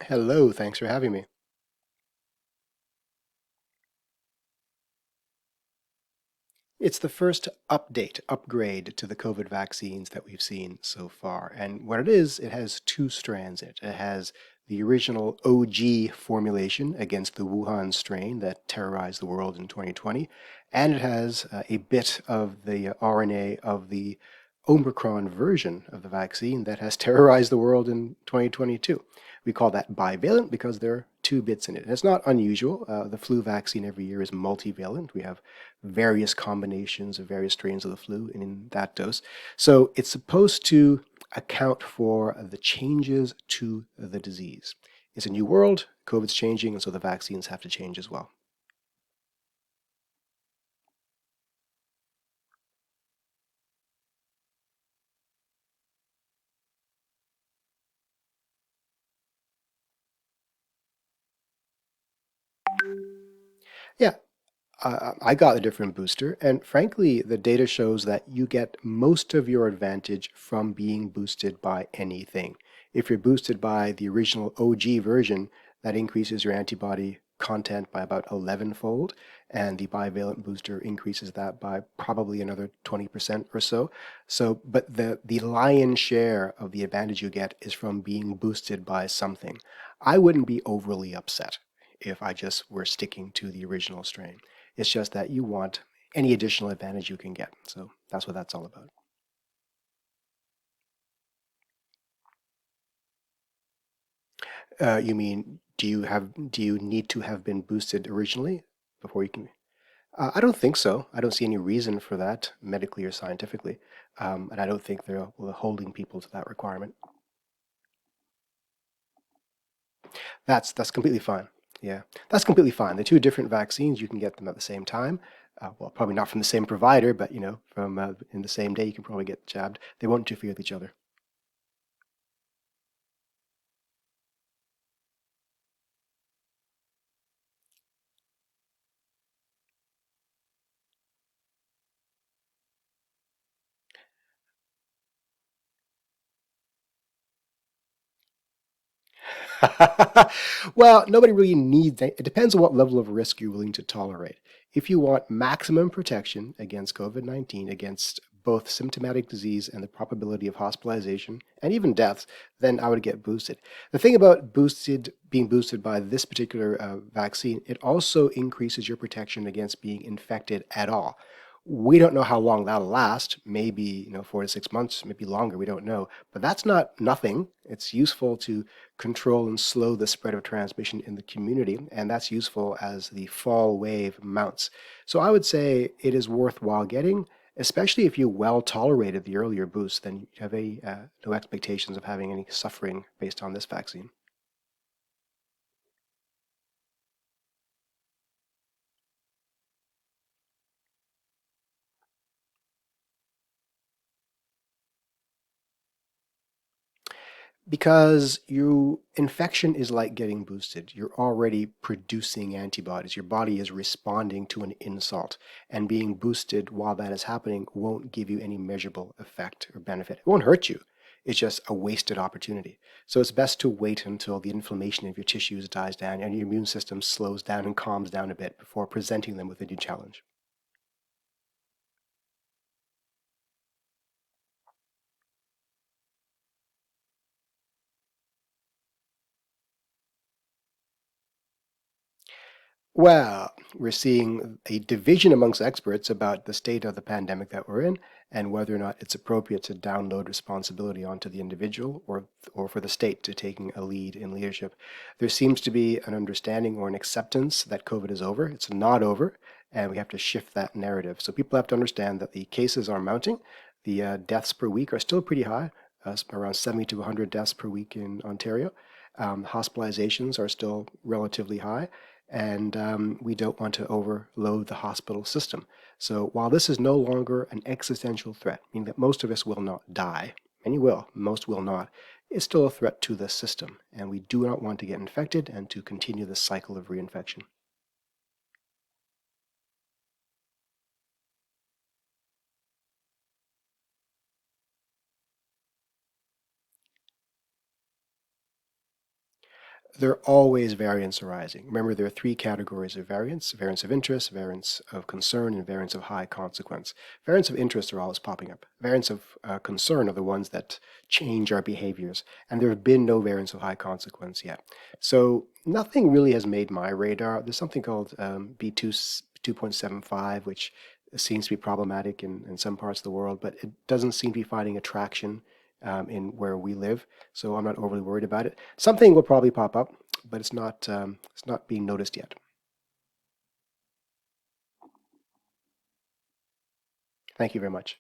Hello, thanks for having me. It's the first upgrade to the COVID vaccines that we've seen so far. And what it is, it has two strands in it. It has the original OG formulation against the Wuhan strain that terrorized the world in 2020, and it has a bit of the RNA of the Omicron version of the vaccine that has terrorized the world in 2022. We call that bivalent because there are two bits in it. And it's not unusual. The flu vaccine every year is multivalent. We have various combinations of various strains of the flu in that dose. So it's supposed to account for the changes to the disease. It's a new world, COVID's changing, and so the vaccines have to change as well. Yeah, I got a different booster, and frankly, the data shows that you get most of your advantage from being boosted by anything. If you're boosted by the original OG version, that increases your antibody content by about 11-fold, and the bivalent booster increases that by probably another 20% or so. But the lion's share of the advantage you get is from being boosted by something. I wouldn't be overly upset if I just were sticking to the original strain. It's just that you want any additional advantage you can get. So that's what that's all about. You mean, do you need to have been boosted originally before you can? I don't think so. I don't see any reason for that medically or scientifically, and I don't think they're holding people to that requirement. That's completely fine. Yeah, that's completely fine. The two different vaccines, you can get them at the same time. Well, probably not from the same provider, but from in the same day, you can probably get jabbed. They won't interfere with each other. Well, nobody really needs that. It depends on what level of risk you're willing to tolerate. If you want maximum protection against COVID-19, against both symptomatic disease and the probability of hospitalization and even deaths, then I would get boosted. The thing about being boosted by this particular vaccine, it also increases your protection against being infected at all. We don't know how long that'll last. Maybe 4 to 6 months, maybe longer. We don't know. But that's not nothing. It's useful to control and slow the spread of transmission in the community, and that's useful as the fall wave mounts. So I would say it is worthwhile getting, especially if you well tolerated the earlier boost, then you have no expectations of having any suffering based on this vaccine. Because infection is like getting boosted. You're already producing antibodies. Your body is responding to an insult, and being boosted while that is happening won't give you any measurable effect or benefit. It won't hurt you. It's just a wasted opportunity. So it's best to wait until the inflammation of your tissues dies down and your immune system slows down and calms down a bit before presenting them with a new challenge. Well, we're seeing a division amongst experts about the state of the pandemic that we're in and whether or not it's appropriate to download responsibility onto the individual or for the state to taking a lead in leadership. There seems to be an understanding or an acceptance that COVID is over. It's not over, and we have to shift that narrative. So people have to understand that the cases are mounting. The deaths per week are still pretty high, around 70 to 100 deaths per week in Ontario. Hospitalizations are still relatively high, and we don't want to overload the hospital system. So while this is no longer an existential threat, meaning that most of us will not die, many will, most will not, it's still a threat to the system, and we do not want to get infected and to continue the cycle of reinfection. There are always variants arising. Remember, there are three categories of variants: variants of interest, variants of concern, and variants of high consequence. Variants of interest are always popping up. Variants of concern are the ones that change our behaviors, and there have been no variants of high consequence yet. So nothing really has made my radar. There's something called B2 2.75, which seems to be problematic in some parts of the world, but it doesn't seem to be finding attraction in where we live. So I'm not overly worried about it. Something will probably pop up, but it's not being noticed yet. Thank you very much.